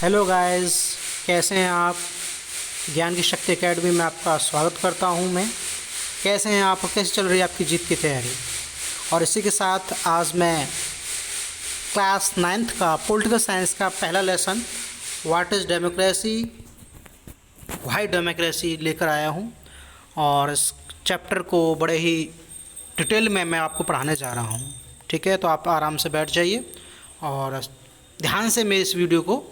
Hello guys, कैसे हैं आप। ज्ञान की शक्ति एकेडमी में आपका स्वागत करता हूं मैं। कैसे हैं आप, कैसे चल रही है आपकी जीत की तैयारी। और इसी के साथ आज मैं क्लास 9th का पॉलिटिकल साइंस का पहला lesson what is democracy, why democracy लेकर आया हूं। और इस चैप्टर को बड़े ही डिटेल में मैं आपको पढ़ाने जा रहा हूं। ठीक है, तो आप आराम से बैठ जाइए और ध्यान से मेरे इस वीडियो को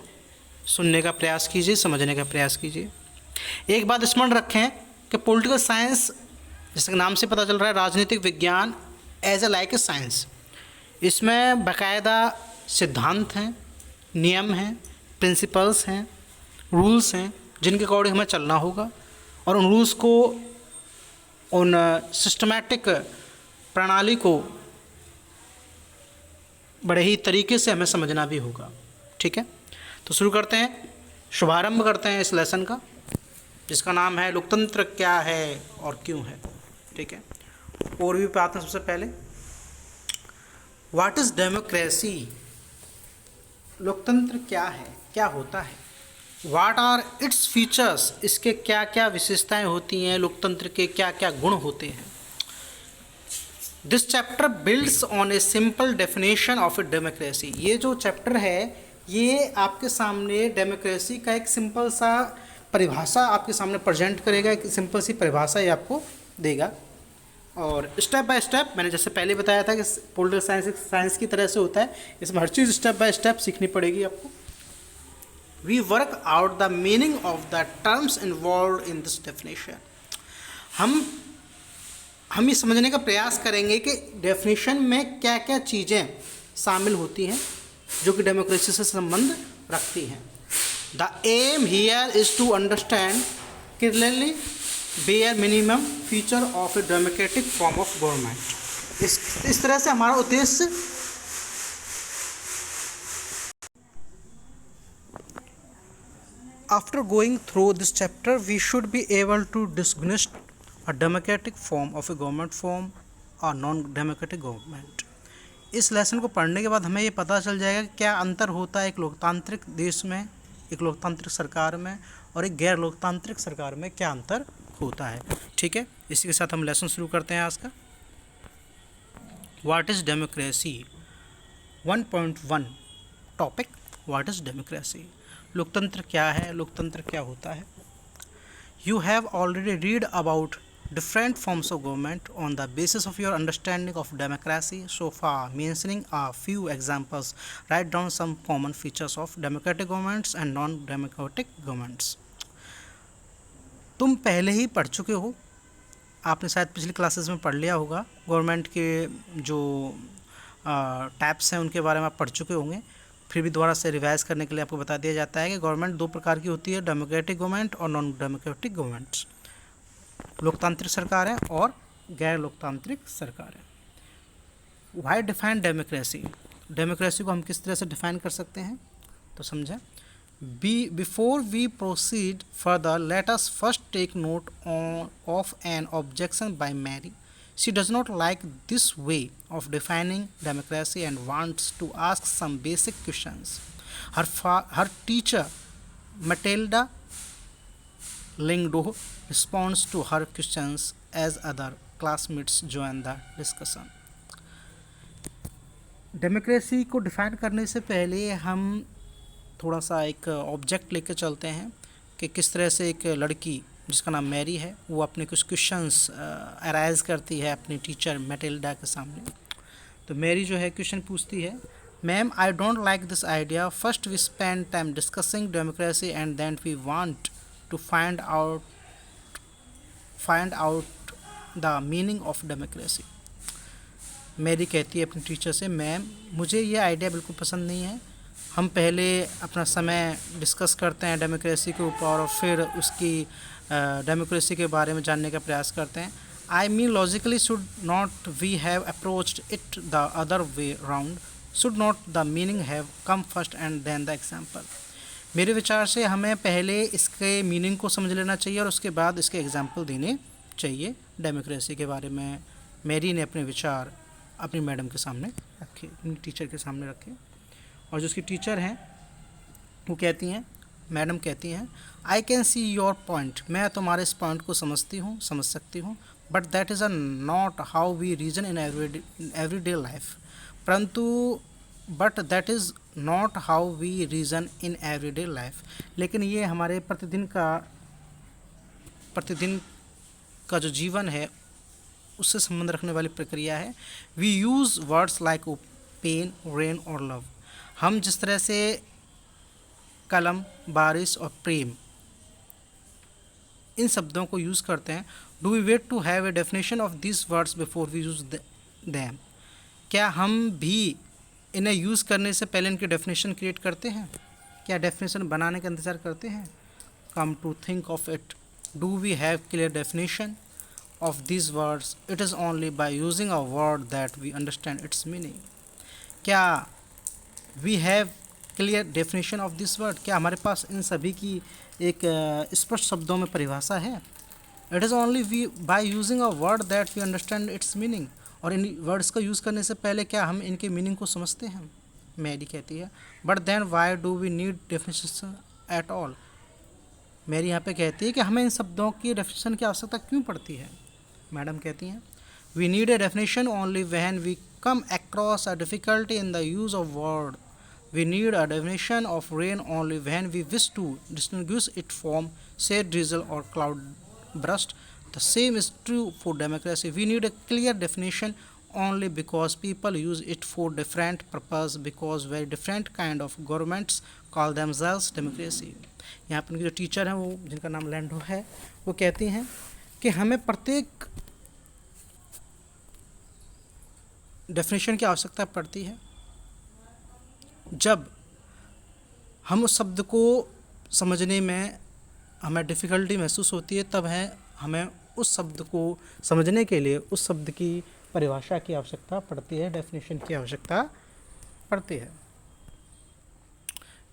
सुनने का प्रयास कीजिए, समझने का प्रयास कीजिए। एक बात स्मरण रखें कि पॉलिटिकल साइंस, जैसे कि नाम से पता चल रहा है, राजनीतिक विज्ञान as a like a science. इसमें बाकायदा सिद्धांत हैं, नियम हैं, प्रिंसिपल्स हैं, रूल्स हैं, जिनके अकॉर्डिंग हमें चलना होगा। और उन रूल्स को, उन सिस्टमैटिक प्रणाली को बड़े ही तरीके से हमें समझना भी होगा। ठीक है, तो शुरू करते हैं, शुभारंभ करते हैं इस लेसन का, जिसका नाम है लोकतंत्र क्या है और क्यों है। ठीक है, ओवरव्यू पे आते हैं। सबसे पहले व्हाट इज़ डेमोक्रेसी, लोकतंत्र क्या है, क्या होता है। व्हाट आर इट्स फीचर्स, इसके क्या क्या विशेषताएं होती हैं, लोकतंत्र के क्या क्या गुण होते हैं। This chapter builds on a simple definition of a democracy. ये जो चैप्टर है ये आपके सामने डेमोक्रेसी का एक सिंपल सा परिभाषा आपके सामने प्रेजेंट करेगा। एक सिंपल सी परिभाषा ये आपको देगा। और स्टेप बाय स्टेप, मैंने जैसे पहले बताया था कि पॉलिटिकल साइंस एक साइंस की तरह से होता है, इसमें हर चीज़ स्टेप बाय स्टेप सीखनी पड़ेगी आपको। We work out the meaning of the terms involve in this definition. हम ये समझने का प्रयास करेंगे कि डेफिनेशन में क्या क्या चीज़ें शामिल होती हैं जो कि डेमोक्रेसी से संबंध रखती हैं। The aim here is to understand clearly bare minimum feature of a democratic form of government. इस तरह से हमारा उद्देश्य after going through this chapter we should be able to distinguish a democratic form of a government form और non democratic government. इस lesson को पढ़ने के बाद हमें ये पता चल जाएगा कि क्या अंतर होता है एक लोकतांत्रिक देश में, एक लोकतांत्रिक सरकार में, और एक गैर लोकतांत्रिक सरकार में क्या अंतर होता है। ठीक है, इसी के साथ हम लेसन शुरू करते हैं आज का। What is democracy 1.1 topic, what is democracy, लोकतंत्र क्या है, लोकतंत्र क्या होता है। You have already read about different forms of government on the basis of your understanding of democracy so far. Mentioning a few examples, write down some common features of democratic governments and non-democratic governments. तुम पहले ही पढ़ चुके हो, आपने शायद पिछली classes में पढ़ लिया होगा। गवर्नमेंट के जो टाइप्स हैं उनके बारे में आप पढ़ चुके होंगे। फिर भी दोबारा से रिवाइज करने के लिए आपको बता दिया जाता है कि गवर्नमेंट दो प्रकार की होती है, डेमोक्रेटिक गवर्नमेंट और नॉन डेमोक्रेटिक गवर्नमेंट्स। लोकतांत्रिक सरकार है और गैर लोकतांत्रिक सरकार है। वाई डिफाइन डेमोक्रेसी, डेमोक्रेसी को हम किस तरह से डिफाइन कर सकते हैं, तो समझें। Before we proceed further let us first take note of an objection by Mary. She does not like this way of defining democracy and wants to ask some basic questions. Her teacher Matilda Lingdo responds to her questions as other classmates join the discussion. Democracy को define करने से पहले हम थोड़ा सा एक object लेकर चलते हैं कि किस तरह से एक लड़की जिसका नाम मैरी है वो अपने कुछ क्वेश्चंस अराइज करती है अपनी टीचर मैटिल्डा के सामने। तो मैरी जो है क्वेश्चन पूछती है, ma'am I don't like this idea, first we spend time discussing democracy and then we want to find out the meaning of democracy. मेरी कहती है अपनी टीचर से, मैम मुझे ये आइडिया बिल्कुल पसंद नहीं है, हम पहले अपना समय डिस्कस करते हैं डेमोक्रेसी के ऊपर और फिर उसकी डेमोक्रेसी के बारे में जानने का प्रयास करते हैं। I mean logically should not we have approached it the other way round, should not the meaning have come first and then the example. मेरे विचार से हमें पहले इसके मीनिंग को समझ लेना चाहिए और उसके बाद इसके एग्जाम्पल देने चाहिए। डेमोक्रेसी के बारे में मैरी ने अपने विचार अपनी मैडम के सामने रखे, अपनी टीचर के सामने रखे। और जो उसकी टीचर हैं वो कहती हैं, मैडम कहती हैं, I can see your point, मैं तुम्हारे इस पॉइंट को समझ सकती हूँ, but that is a not how we reason in everyday life, परंतु but that is not how we reason in everyday life, लेकिन ये हमारे प्रतिदिन का जो जीवन है उससे संबंध रखने वाली प्रक्रिया है। We use words like pen, rain और लव, हम जिस तरह से कलम, बारिश और प्रेम इन शब्दों को यूज़ करते हैं, do we wait to have a definition of this words before we use them, क्या हम भी इन्हें यूज़ करने से पहले इनकी डेफिनेशन क्रिएट करते हैं, क्या डेफिनेशन बनाने का इंतज़ार करते हैं। Come to think of it, do we have clear definition of these words, it is only by using a word that we understand its meaning, क्या we have clear definition of this word, क्या हमारे पास इन सभी की एक स्पष्ट शब्दों में परिभाषा है। it is only we by using a word that we understand its meaning, और इन वर्ड्स का यूज़ करने से पहले क्या हम इनके मीनिंग को समझते हैं। मैरी कहती है, but then why do we need definition at all, Mary यहाँ पे कहती है कि हमें इन शब्दों की डेफिनेशन की आवश्यकता क्यों पड़ती है। मैडम कहती हैं, we need a definition only when we come across a difficulty in the use of word, we need a definition of rain only when we wish to distinguish it from said drizzle और cloudburst, the same is true for democracy, we need a clear definition only because people use it for different purpose, because very different kind of governments call themselves democracy। यहाँ पर उनकी जो teacher हैं वो जिनका नाम लैंडो है, वो कहती हैं कि हमें प्रत्येक डेफिनेशन की आवश्यकता पड़ती है जब हम उस शब्द को समझने में हमें डिफ़िकल्टी महसूस होती है, तब है हमें उस शब्द को समझने के लिए उस शब्द की परिभाषा की आवश्यकता पड़ती है, डेफिनेशन की आवश्यकता पड़ती है।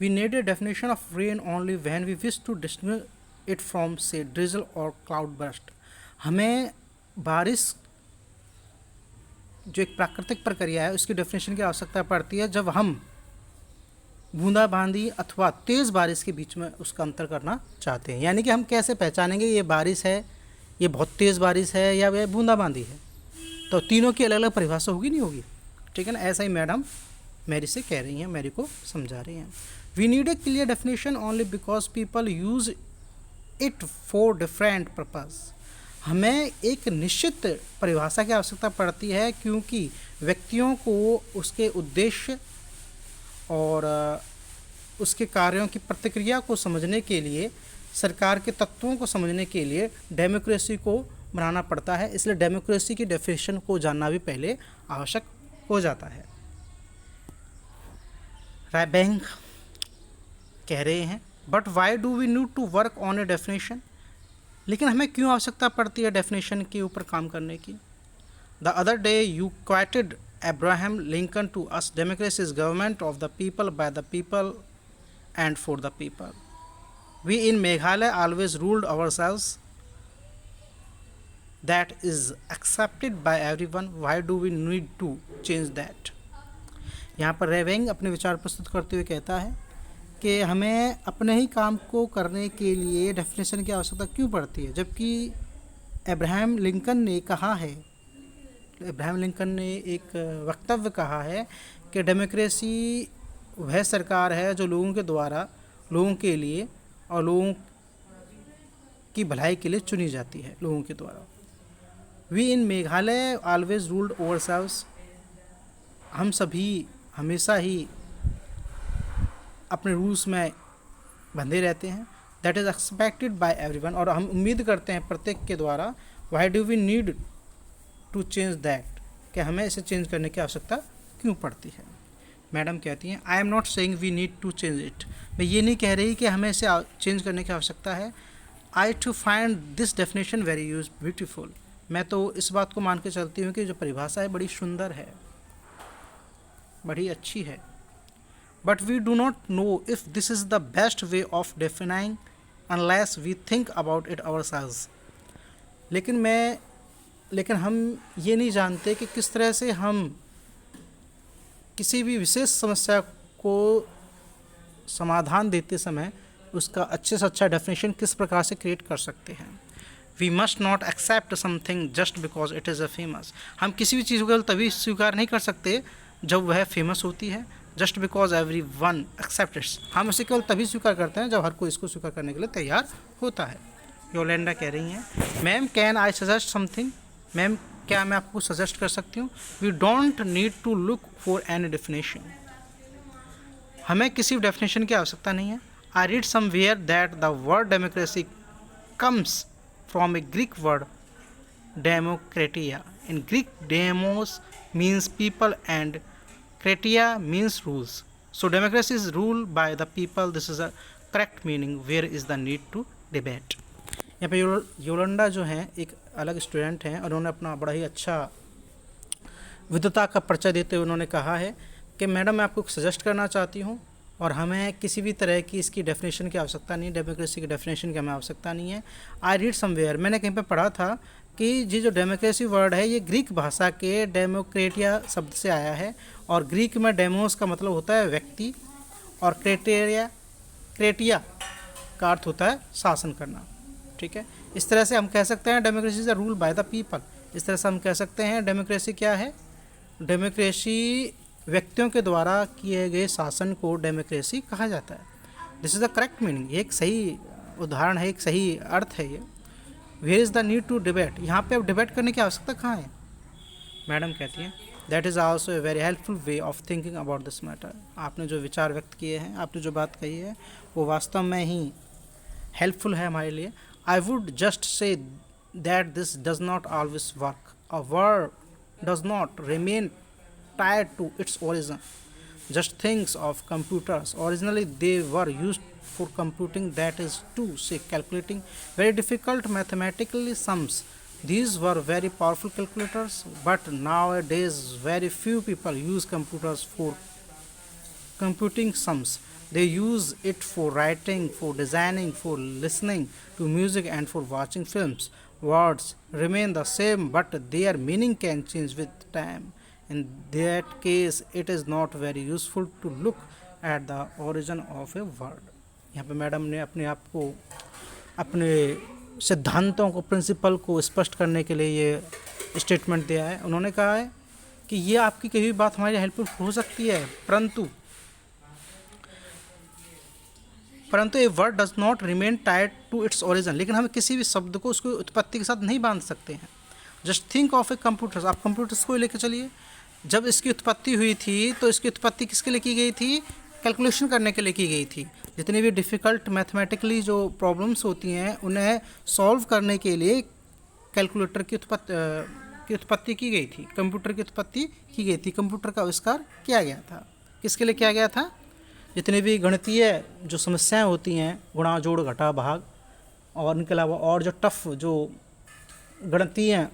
We need a definition of rain only when we wish to distinguish it from से ड्रिजल और क्लाउड बर्स्ट, हमें बारिश जो एक प्राकृतिक प्रक्रिया है उसकी डेफिनेशन की आवश्यकता पड़ती है जब हम बूंदाबांदी अथवा तेज़ बारिश के बीच में उसका अंतर करना चाहते हैं, यानी कि हम कैसे पहचानेंगे ये बारिश है, ये बहुत तेज़ बारिश है या वह बूंदाबांदी है, तो तीनों की अलग अलग परिभाषा होगी नहीं होगी, ठीक है ना। ऐसा ही मैडम मैरी से कह रही हैं, मैरी को समझा रही हैं। We need a clear definition only because people use it for different purpose, हमें एक निश्चित परिभाषा की आवश्यकता पड़ती है क्योंकि व्यक्तियों को उसके उद्देश्य और उसके कार्यों की प्रतिक्रिया को समझने के लिए, सरकार के तत्वों को समझने के लिए डेमोक्रेसी को बनाना पड़ता है, इसलिए डेमोक्रेसी की डेफिनेशन को जानना भी पहले आवश्यक हो जाता है। रायबैंक कह रहे हैं, but why do we need to work on a definition, लेकिन हमें क्यों आवश्यकता पड़ती है डेफिनेशन के ऊपर काम करने की। The other day you quoted Abraham Lincoln to us, democracy is government of the people, by the people and for the people. We in Meghalaya always ruled ourselves, that is accepted by everyone, why do we need to change that। यहाँ पर रेवेंग अपने विचार प्रस्तुत करते हुए कहता है कि हमें अपने ही काम को करने के लिए डेफिनेशन की आवश्यकता क्यों पड़ती है, जबकि अब्राहम लिंकन ने कहा है, अब्राहम लिंकन ने एक वक्तव्य कहा है कि डेमोक्रेसी वह सरकार है जो लोगों के द्वारा, लोगों के लिए और लोगों की भलाई के लिए चुनी जाती है, लोगों के द्वारा। We in Meghalaya always ruled ourselves, हम सभी हमेशा ही अपने रूल्स में बंधे रहते हैं। That is expected by everyone, और हम उम्मीद करते हैं प्रत्येक के द्वारा। Why do we need to change that, कि हमें इसे चेंज करने की आवश्यकता क्यों पड़ती है। मैडम कहती हैं, I am not saying we need to change it, मैं ये नहीं कह रही कि हमें इसे चेंज करने की आवश्यकता है। I to find this definition very use beautiful, मैं तो इस बात को मान के चलती हूँ कि जो परिभाषा है बड़ी सुंदर है, बड़ी अच्छी है। But we do not know if this is the best way of defining unless we think about it ourselves, लेकिन हम ये नहीं जानते कि किस तरह से हम किसी भी विशेष समस्या को समाधान देते समय उसका अच्छे से अच्छा डेफिनेशन किस प्रकार से क्रिएट कर सकते हैं। We must not accept something just because it is a famous. हम किसी भी चीज़ को केवल तभी स्वीकार नहीं कर सकते जब वह फेमस होती है। Just because everyone accept it's, हम इसे केवल तभी स्वीकार करते हैं जब हर कोई इसको स्वीकार करने के लिए तैयार होता है। योलेंडा कह रही हैं, ma'am can I suggest something, ma'am क्या मैं आपको सजेस्ट कर सकती हूँ। We don't need to look for any definition, हमें किसी डेफिनेशन की आवश्यकता नहीं है। I read somewhere that the word democracy comes from a Greek word demokratia. In Greek demos means people and kratia means rules, so democracy is ruled by the people, this is a correct meaning, where is the need to debate। यहाँ पे योलंडा जो हैं एक अलग student हैं और उन्होंने अपना बड़ा ही अच्छा विद्वता का परिचय देते हुए उन्होंने कहा है कि मैडम मैं आपको सजेस्ट करना चाहती हूँ और हमें किसी भी तरह की इसकी डेफिनेशन की आवश्यकता नहीं, डेमोक्रेसी की डेफिनेशन की हमें आवश्यकता नहीं है। आई रीड समवेयर, मैंने कहीं पे पढ़ा था कि ये जो डेमोक्रेसी वर्ड है ये ग्रीक भाषा के डेमोक्रेटिया शब्द से आया है और ग्रीक में डेमोस का मतलब होता है व्यक्ति और क्रेटिया का अर्थ होता है शासन करना। ठीक है, इस तरह से हम कह सकते हैं democracy is a rule by the people. इस तरह से हम कह सकते हैं डेमोक्रेसी क्या है, डेमोक्रेसी व्यक्तियों के द्वारा किए गए शासन को डेमोक्रेसी कहा जाता है। This is the correct meaning, ये एक सही उदाहरण है, एक सही अर्थ है ये। Where is the need to debate, यहाँ पे अब डिबेट करने की आवश्यकता कहाँ है। मैडम कहती हैं that is also a very helpful way of thinking about this matter. आपने जो विचार व्यक्त किए हैं, आपने जो बात कही है वो वास्तव में ही हेल्पफुल है हमारे लिए। I would just say that this does not always work, a word does not remain tied to its origin. Just think of computers. Originally they were used for computing, that is to say calculating very difficult mathematical sums. These were very powerful calculators, but nowadays very few people use computers for computing sums. They use it for writing, for designing, for listening to music and for watching films. Words remain the same, but their meaning can change with time. In that case it is not very useful to look at the origin of a word। यहाँ पे madam ने अपने आप को, अपने सिद्धांतों को, principal को स्पष्ट करने के लिए ये स्टेटमेंट दिया है। उन्होंने कहा है कि ये आपकी कही हुई बात हमारी हेल्पफुल हो सकती है, परंतु a word does not remain tied to its origin, लेकिन हम किसी भी शब्द को उसकी उत्पत्ति के साथ नहीं बांध सकते हैं। Just think of A computers, आप कंप्यूटर्स को लेकर चलिए। जब इसकी उत्पत्ति हुई थी तो इसकी उत्पत्ति किसके लिए की गई थी, कैलकुलेशन करने के लिए की गई थी। जितनी भी डिफ़िकल्ट मैथमेटिकली जो प्रॉब्लम्स होती हैं उन्हें सॉल्व करने के लिए कैलकुलेटर की उत्पत्ति की गई थी, कंप्यूटर की उत्पत्ति की गई थी, कंप्यूटर का आविष्कार किया गया था। किसके लिए किया गया था, जितनी भी गणितीय जो समस्याएं होती हैं, गुणा जोड़ घटा भाग, और इनके अलावा और जो टफ जो गणितीय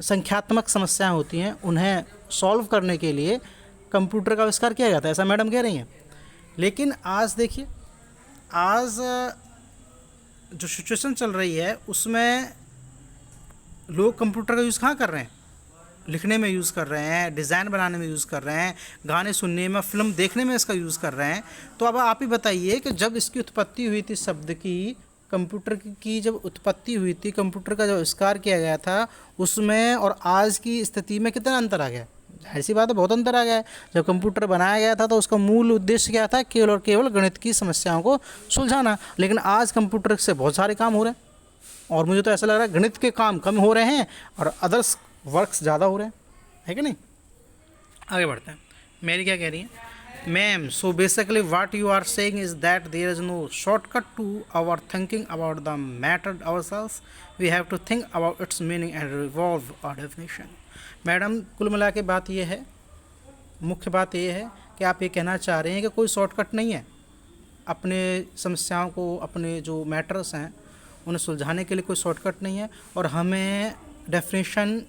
संख्यात्मक समस्याएं होती हैं उन्हें सॉल्व करने के लिए कंप्यूटर का आविष्कार किया गया था, ऐसा मैडम कह रही हैं। लेकिन आज देखिए, आज जो सिचुएशन चल रही है उसमें लोग कंप्यूटर का यूज़ कहाँ कर रहे हैं, लिखने में यूज़ कर रहे हैं, डिज़ाइन बनाने में यूज़ कर रहे हैं, गाने सुनने में, फिल्म देखने में इसका यूज़ कर रहे हैं। तो अब आप ही बताइए कि जब इसकी उत्पत्ति हुई थी शब्द की, कंप्यूटर की जब उत्पत्ति हुई थी, कंप्यूटर का जब आविष्कार किया गया था, उसमें और आज की स्थिति में कितना अंतर आ गया। जाहिर सी बात है बहुत अंतर आ गया है। जब कंप्यूटर बनाया गया था तो उसका मूल उद्देश्य क्या था, केवल और केवल गणित की समस्याओं को सुलझाना। लेकिन आज कंप्यूटर से बहुत सारे काम हो रहे हैं और मुझे तो ऐसा लग रहा है गणित के काम कम हो रहे हैं और अदर्स वर्क्स ज़्यादा हो रहे हैं, है कि नहीं। आगे बढ़ते हैं। मेरी क्या कह रही है, ma'am so basically what you are saying is that there is no shortcut to our thinking about the matter ourselves, we have to think about its meaning and revolve our definition. Madam कुल मिला के बात ये है, मुख्य बात ये है कि आप ये कहना चाह रहे हैं कि कोई शॉर्टकट नहीं है अपने समस्याओं को, अपने जो मैटर्स हैं उन्हें सुलझाने के लिए कोई शॉर्टकट नहीं है और हमें डेफिनेशन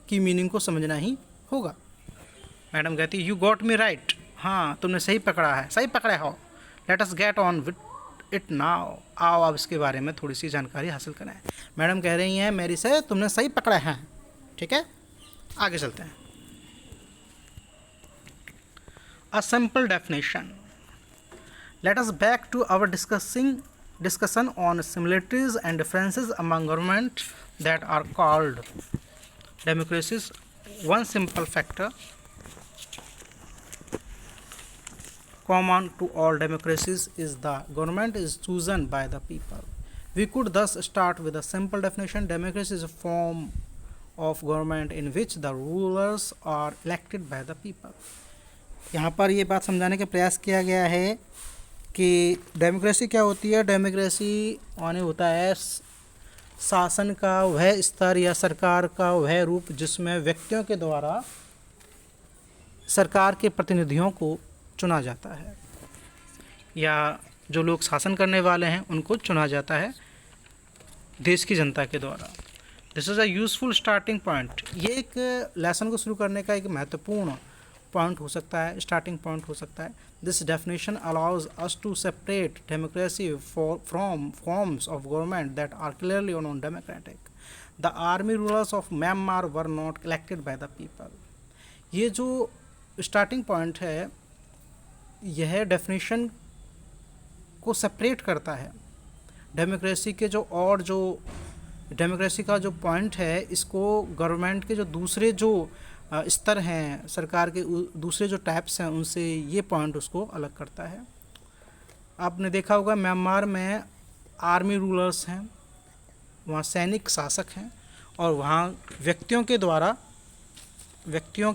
की मीनिंग को समझना ही होगा। मैडम कहती यू गॉट मी राइट, हाँ तुमने सही पकड़ा है, सही पकड़े हो। Let us get on with it now, आओ अब इसके बारे में थोड़ी सी जानकारी हासिल करें। मैडम कह रही हैं मेरी से तुमने सही पकड़ा है, ठीक है। आगे चलते हैं। A simple definition, Let us back to our discussion on similarities and differences among government that are called democracies. One simple factor common to all democracies is the government is chosen by the people. We could thus start with a simple definition. Democracy is a form of government in which the rulers are elected by the people. यहाँ पर ये बात समझाने का प्रयास किया गया है कि डेमोक्रेसी क्या होती है। डेमोक्रेसी माने होता है शासन का वह स्तर या सरकार का वह रूप जिसमें व्यक्तियों के द्वारा सरकार के प्रतिनिधियों को चुना जाता है, या जो लोग शासन करने वाले हैं उनको चुना जाता है देश की जनता के द्वारा। This is a useful starting point. ये एक लेसन को शुरू करने का एक महत्वपूर्ण पॉइंट हो सकता है, स्टार्टिंग पॉइंट हो सकता है। This definition allows us to separate democracy from forms of government that are clearly non democratic. The army rulers of Myanmar were not elected by the people. ये जो स्टार्टिंग पॉइंट है यह definition को separate करता है democracy के जो democracy का जो पॉइंट है, इसको गवर्नमेंट के जो दूसरे जो स्तर हैं, सरकार के दूसरे जो टाइप्स हैं, उनसे ये पॉइंट उसको अलग करता है। आपने देखा होगा म्यांमार में आर्मी रूलर्स हैं, वहाँ सैनिक शासक हैं, और वहाँ व्यक्तियों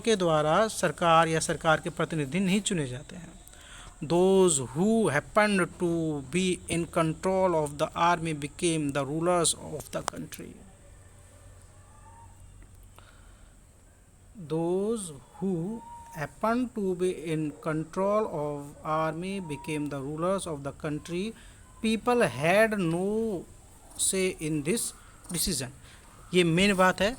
के द्वारा सरकार या सरकार के प्रतिनिधि नहीं चुने जाते हैं। Those who happened to be in control of the army became the rulers of the country. Those who happened to be in control of army became the rulers of the country. People had no say in this decision. ये main बात है।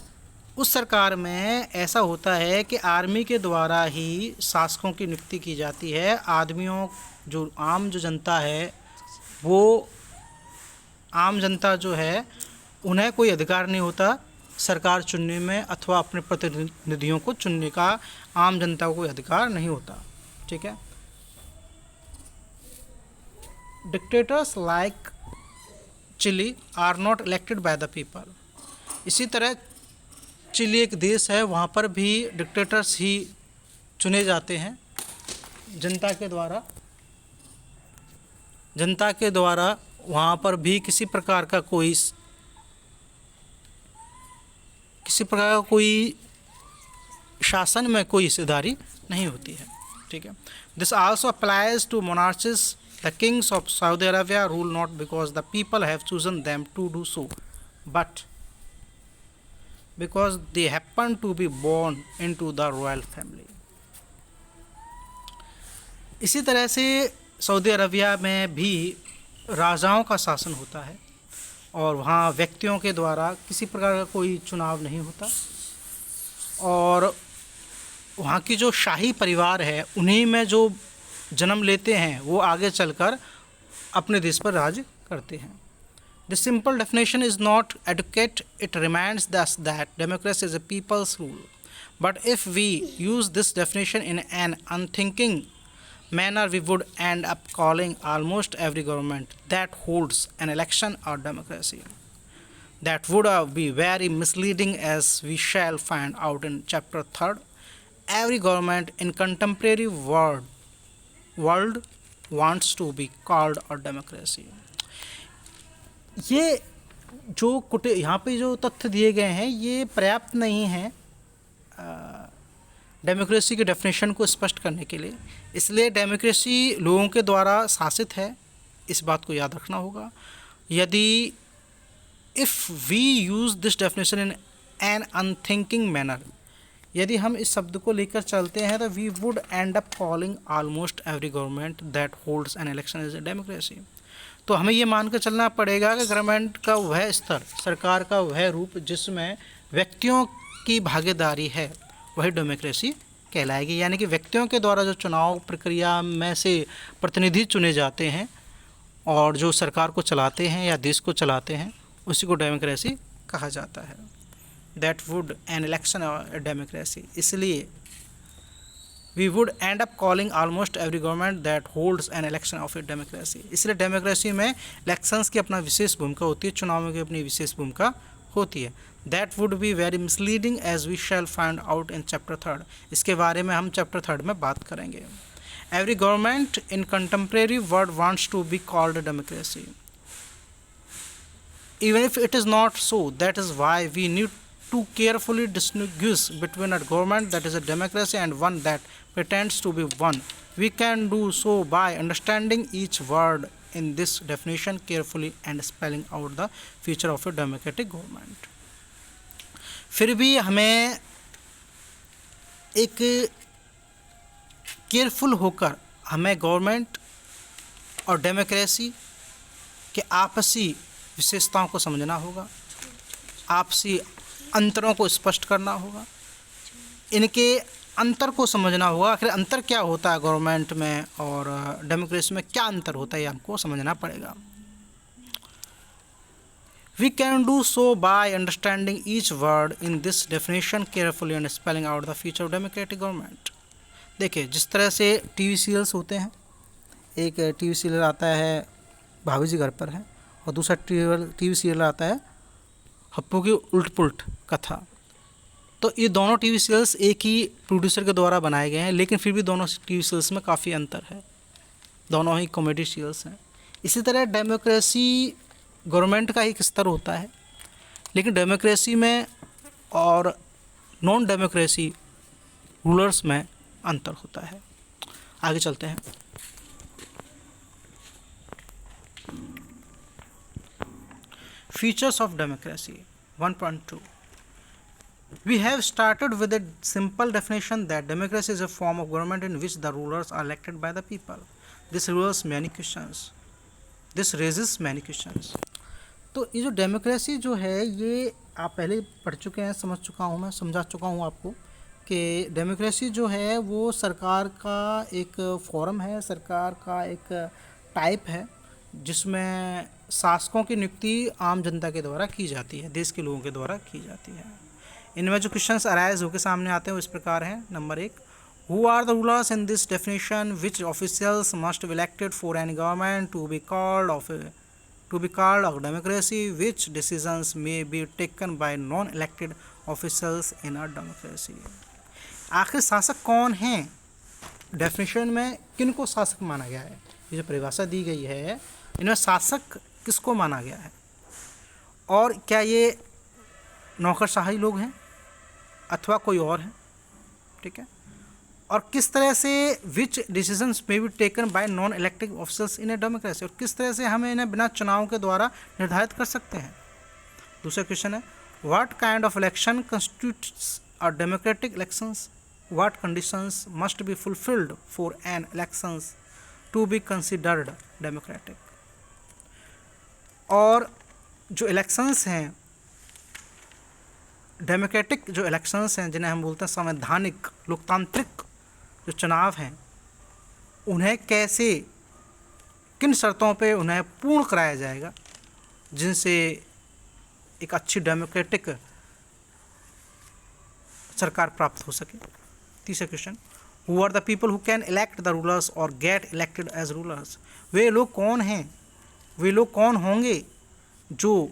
उस सरकार में ऐसा होता है कि आर्मी के द्वारा ही शासकों की नियुक्ति की जाती है। आदमियों जो आम जो जनता है, वो आम जनता जो है उन्हें कोई अधिकार नहीं होता सरकार चुनने में, अथवा अपने प्रतिनिधियों को चुनने का आम जनता को कोई अधिकार नहीं होता। ठीक है। Dictators like Chile are not elected by the people. इसी तरह चिली एक देश है, वहाँ पर भी डिक्टेटर्स ही चुने जाते हैं जनता के द्वारा। वहाँ पर भी किसी प्रकार का कोई शासन में कोई हिस्सेदारी नहीं होती है। ठीक है। This also applies to monarchies. The kings of Saudi Arabia rule not because the people have chosen them to do so, but because they happen to be born into the royal family. इसी तरह से Saudi Arabia में भी राजाओं का शासन होता है, और वहाँ व्यक्तियों के द्वारा किसी प्रकार का कोई चुनाव नहीं होता, और वहाँ की जो शाही परिवार है उन्हीं में जो जन्म लेते हैं वो आगे चलकर अपने देश पर राज करते हैं। The simple definition is not adequate. It reminds us that democracy is a people's rule. But if we use this definition in an unthinking manner, we would end up calling almost every government that holds an election a democracy. That would be very misleading, as we shall find out in chapter 3. Every government in contemporary world wants to be called a democracy. ये जो यहाँ पे जो तथ्य दिए गए हैं ये पर्याप्त नहीं हैं डेमोक्रेसी के डेफिनेशन को स्पष्ट करने के लिए। इसलिए डेमोक्रेसी लोगों के द्वारा शासित है, इस बात को याद रखना होगा। यदि if we use this definition in an unthinking manner, यदि हम इस शब्द को लेकर चलते हैं तो we would end up calling almost every government that holds an election is a democracy. तो हमें ये मान कर चलना पड़ेगा कि गवर्नमेंट का वह स्तर, सरकार का वह रूप जिसमें व्यक्तियों की भागीदारी है, वही डेमोक्रेसी कहलाएगी। यानी कि व्यक्तियों के द्वारा जो चुनाव प्रक्रिया में से प्रतिनिधि चुने जाते हैं और जो सरकार को चलाते हैं या देश को चलाते हैं, उसी को डेमोक्रेसी कहा जाता है। That would an election democracy. इसलिए we would end up calling almost every government that holds an election of a democracy. इसलिए डेमोक्रेसी में इलेक्शंस की अपना विशेष भूमिका होती है, चुनाव में की अपनी विशेष भूमिका होती है। That would be very misleading as we shall find out in chapter 3। इसके बारे में हम चैप्टर 3 में बात करेंगे। Every government in contemporary world wants to be called democracy, even if it is not so. That is why we need to carefully distinguish between a government that is a democracy and one that pretends to be one. We can do so by understanding each word in this definition carefully and spelling out the feature of a democratic government. फिर भी हमें एक careful होकर हमें government और democracy के आपसी विशेषताओं को समझना होगा, आपसी अंतरों को स्पष्ट करना होगा, इनके अंतर को समझना होगा। आखिर अंतर क्या होता है गवर्नमेंट में और डेमोक्रेसी में, क्या अंतर होता है ये हमको समझना पड़ेगा। We can do so by understanding each word in this definition carefully and spelling out the feature of democratic government. देखिए, जिस तरह से टीवी सीरियल्स होते हैं, एक टीवी सीरियल आता है भाभी जी घर पर है और दूसरा टीवी सीरियल आता है हप्पू की उल्ट पुल्ट कथा। तो ये दोनों टीवी सीरियल्स एक ही प्रोड्यूसर के द्वारा बनाए गए हैं, लेकिन फिर भी दोनों टीवी सीरियल्स में काफ़ी अंतर है, दोनों ही कॉमेडी सीरियल्स हैं। इसी तरह डेमोक्रेसी गवर्नमेंट का एक स्तर होता है, लेकिन डेमोक्रेसी में और नॉन डेमोक्रेसी रूलर्स में अंतर होता है। आगे चलते हैं। Features of democracy 1.2. We have started with a simple definition that democracy is a form of government in which the rulers are elected by the people. This raises many questions. तो ये जो डेमोक्रेसी जो है ये आप पहले पढ़ चुके हैं, समझा चुका हूँ आपको कि डेमोक्रेसी जो है वो सरकार का एक फॉर्म है, सरकार का एक टाइप है जिसमें शासकों की नियुक्ति आम जनता के द्वारा की जाती है, देश के लोगों के द्वारा की जाती है। इनमें जो क्वेश्चंस अराइज होकर सामने आते हैं वो इस प्रकार हैं। Number 1, who are the rulers in this definition, which officials must be elected for any government to be called of democracy, which decisions may be taken by non elected officials in a democracy. आखिर शासक कौन हैं? Definition में किन को शासक माना गया है? ये जो परिभाषा दी गई है इनमें शासक किसको माना गया है, और क्या ये नौकरशाही लोग हैं अथवा कोई और है? ठीक है। और किस तरह से which decisions may be taken by non elected officers in a democracy, और किस तरह से हम इन्हें बिना चुनाव के द्वारा निर्धारित कर सकते हैं। दूसरा क्वेश्चन है, what kind of election constitutes a democratic elections, what conditions must be fulfilled for an elections to be considered democratic. और जो इलेक्शंस हैं, डेमोक्रेटिक जो इलेक्शंस हैं जिन्हें हम बोलते हैं संवैधानिक लोकतांत्रिक जो चुनाव हैं, उन्हें कैसे, किन शर्तों पे उन्हें पूर्ण कराया जाएगा जिनसे एक अच्छी डेमोक्रेटिक सरकार प्राप्त हो सके। तीसरा question, who are the people who can elect the rulers और गेट इलेक्टेड एज रूलर्स। वे लोग कौन हैं, वे लोग कौन होंगे जो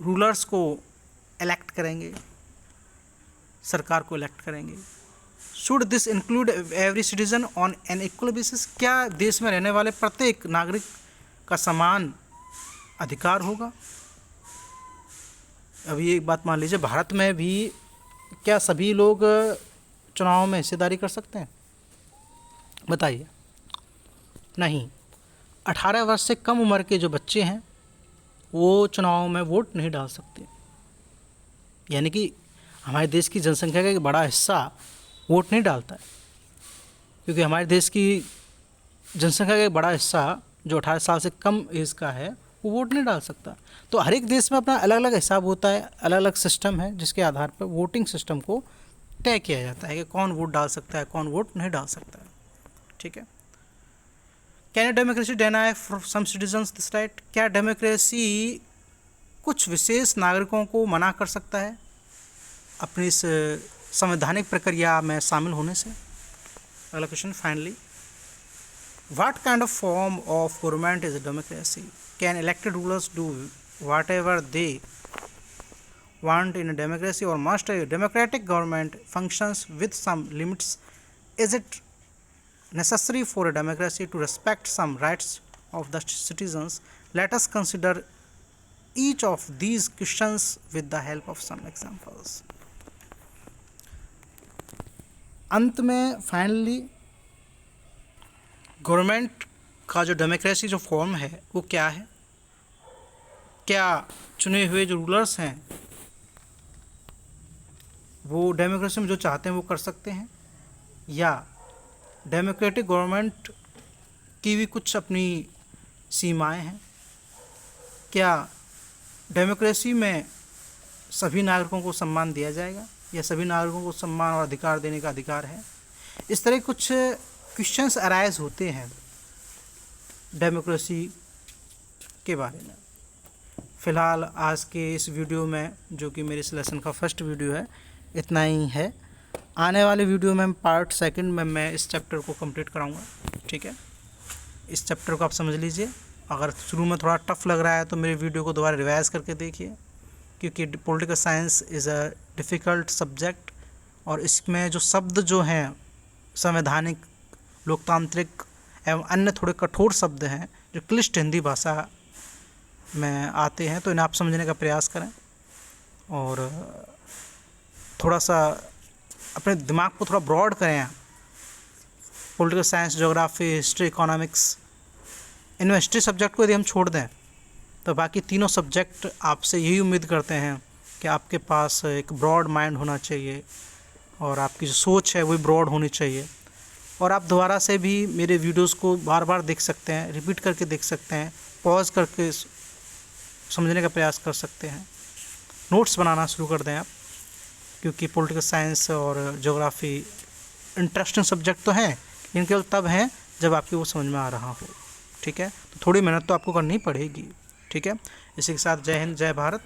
रूलर्स को इलेक्ट करेंगे, सरकार को इलेक्ट करेंगे। Should this include every citizen on an equal basis. क्या देश में रहने वाले प्रत्येक नागरिक का समान अधिकार होगा? अभी एक बात मान लीजिए, भारत में भी क्या सभी लोग चुनाव में हिस्सेदारी कर सकते हैं? बताइए। नहीं। 18 वर्ष से कम उम्र के जो बच्चे हैं वो चुनाव में वोट नहीं डाल सकते। यानी कि हमारे देश की जनसंख्या का एक बड़ा हिस्सा वोट नहीं डालता है, क्योंकि हमारे देश की जनसंख्या का एक बड़ा हिस्सा जो 18 साल से कम एज का है वो वोट नहीं डाल सकता। तो हर एक देश में अपना अलग अलग हिसाब होता है, अलग अलग सिस्टम है जिसके आधार पर वोटिंग सिस्टम को तय किया जाता है कि कौन वोट डाल सकता है, कौन वोट नहीं डाल सकता है। ठीक है। Can democracy deny some citizens this right. क्या डेमोक्रेसी कुछ विशेष नागरिकों को मना कर सकता है अपनी इस संवैधानिक प्रक्रिया में शामिल होने से। अगला question, finally, what kind of form of government is democracy? Can elected rulers do what ever they want in a democracy, or must a democratic government functions with some limits? Is it necessary for a democracy to respect some rights of the citizens? Let us consider each of these questions with the help of some examples. अंत में finally government का जो democracy जो form है वो क्या है? क्या चुने हुए जो रूलर्स हैं वो डेमोक्रेसी में जो चाहते हैं वो कर सकते हैं, या डेमोक्रेटिक गवर्नमेंट की भी कुछ अपनी सीमाएं हैं? क्या डेमोक्रेसी में सभी नागरिकों को सम्मान दिया जाएगा, या सभी नागरिकों को सम्मान और अधिकार देने का अधिकार है? इस तरह कुछ क्वेश्चंस अराइज होते हैं डेमोक्रेसी के बारे में। फ़िलहाल आज के इस वीडियो में, जो कि मेरे इस लेसन का फर्स्ट वीडियो है, इतना ही है। आने वाले वीडियो में पार्ट सेकंड में मैं इस चैप्टर को कंप्लीट कराऊंगा। ठीक है, इस चैप्टर को आप समझ लीजिए। अगर शुरू में थोड़ा टफ लग रहा है तो मेरे वीडियो को दोबारा रिवाइज़ करके देखिए, क्योंकि political science is a difficult subject, और इसमें जो शब्द जो हैं संवैधानिक, लोकतांत्रिक एवं अन्य थोड़े कठोर शब्द हैं जो क्लिष्ट हिंदी भाषा में आते हैं, तो इन्हें आप समझने का प्रयास करें और थोड़ा सा अपने दिमाग को थोड़ा ब्रॉड करें। Political science, geography, history, economics, इनमें हिस्ट्री सब्जेक्ट को यदि हम छोड़ दें तो बाकी तीनों सब्जेक्ट आपसे यही उम्मीद करते हैं कि आपके पास एक ब्रॉड माइंड होना चाहिए और आपकी जो सोच है वही ब्रॉड होनी चाहिए, और आप दोबारा से भी मेरे वीडियोस को बार बार देख सकते हैं, रिपीट करके देख सकते हैं, पॉज करके समझने का प्रयास कर सकते हैं, नोट्स बनाना शुरू कर दें आप, क्योंकि पॉलिटिकल साइंस और ज्योग्राफी इंटरेस्टिंग सब्जेक्ट तो हैं, लेकिन केवल तब हैं जब आपको वो समझ में आ रहा हो। ठीक है, तो थोड़ी मेहनत तो आपको करनी पड़ेगी। ठीक है, इसी के साथ जय हिंद, जय भारत।